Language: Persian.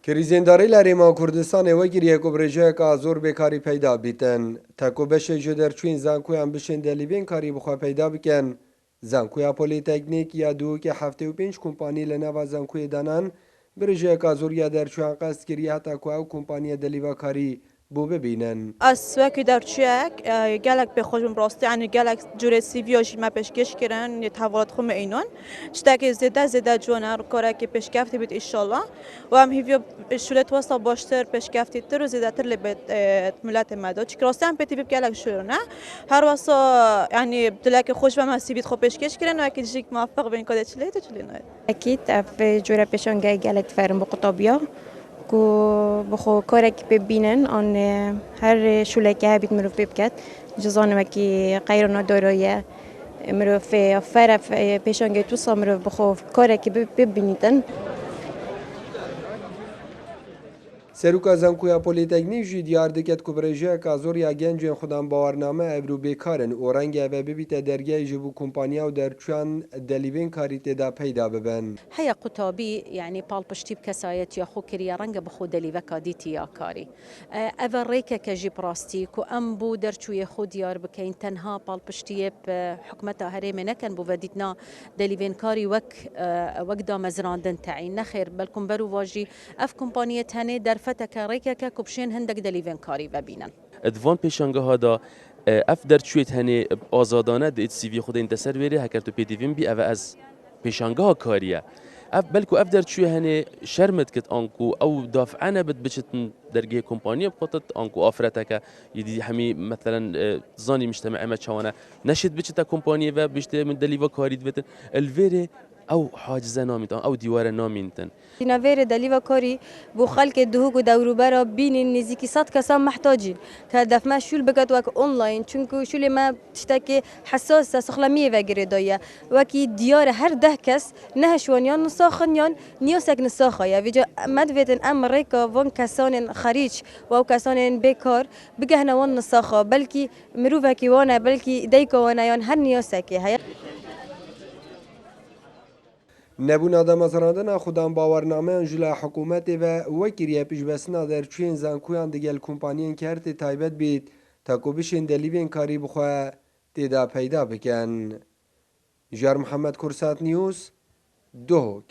کریزینداری لریما کردستان وگیریه که برژه که زور بکاری پیدا بیتن تکو بشه جدر چوین زنکوی هم بشن دلیوین کاری بخواه پیدا بکن زنکوی پولی تکنیک یا دو که 75 کمپانی لنو زنکوی دانن برژه که زور یا در چوین قصد کریه حتی که او کمپانی دلیوه کاری بو ببینن از وقتی در چیک گلک به خودم راستی یعنی گلک جوری سیویاش ما پیشکش کردن یه تحولات خم اینان چتاکی زده جوانه کاری که پیشکفتی بید انشالله و هم هیوی شلت واسه باشتر پیشکفتی تر و زده تر لبید ملت مداد چون راستی هم پیتی بید گلک شورنه هر واسه یعنی دلک خوش و مسیبید خوب پیشکش کردن و اگه جیک موفق بین کاری چلیه تو چلینه اكيد في جوره پیشانگه گلک فرم بقطابیا کو بخو کارک ببینن آن هر شوله که هبیت مروف ببکت جزانه وکی قیرنا دارایه مروف فرف پیشانگه تو سا مروف بخو کارک ببینیدن سروکا زنکوی پولی تکنیک جی دیار دکت که برژه که زور یا گنجین خودم باورنامه ابرو بیکارن و رنگ و ببیت درگه جبو کمپانیا و در چوان دلیوین کاری تدا پیدا ببن هيا قطابي يعني بالبشتي بكسايت يا خو كريا رنگ بخو دليفا كاديتي يا كاري افريكا كجي براستيك وامبو درچو يخو ديار بكين تنها بالبشتي بحكمتها هريمه نكن بو وديتنا دليفين كاري وك دا مزراندن تعين نخير بلكم برو واجي اف كومبانيه هني درفتك ريكا كوبشين هندك دليفين كاري وبينن ادوان پیشانگه ها دا اف در چویت هنی آزادانه دید سیوی خود این تسر ویری هکر تو پیدیوین بی او از پیشانگه ها کاریه اف بلکو اف در چوی هنی شرمت کت آنکو او دافعانه بد بچت درگه کمپانی بخطت آنکو آفرتک یدی همی مثلا زانی مجتمع ما چوانه نشد بچت کمپانی و بشت من دلیوا کاری بتن الویری او حاجزه نامیتن او دیوار نامینتن نویر دلیوا کاری بو خلک دهوگ و دوروبرا بینین نزیکی 100 کسا محتاجین که هدف ما شول بگد وک آنلاین چونکو شول ما تشتکی حساس سخلمیه وگیره دایه وکی دیار هر 10 کس نهشوانیان نساخنیان نیاسک نساخه ویجا مدویتن امریکا وان کسان خریج و کسان بیکار بگهن وان نساخه بلکی مروفه کی وانه بلکی دیکا وانه هر نیاسکی هیا نبونا دمزراندن خودم باورنامه انجلا حکومت و وکیریه پیشبسنا در چوین زنکویان دگل کمپانیان کرد تایبت بید تا کو بشین دلیوین کاری بخواه تدا پیدا بکن جار محمد کرسات نیوز دوک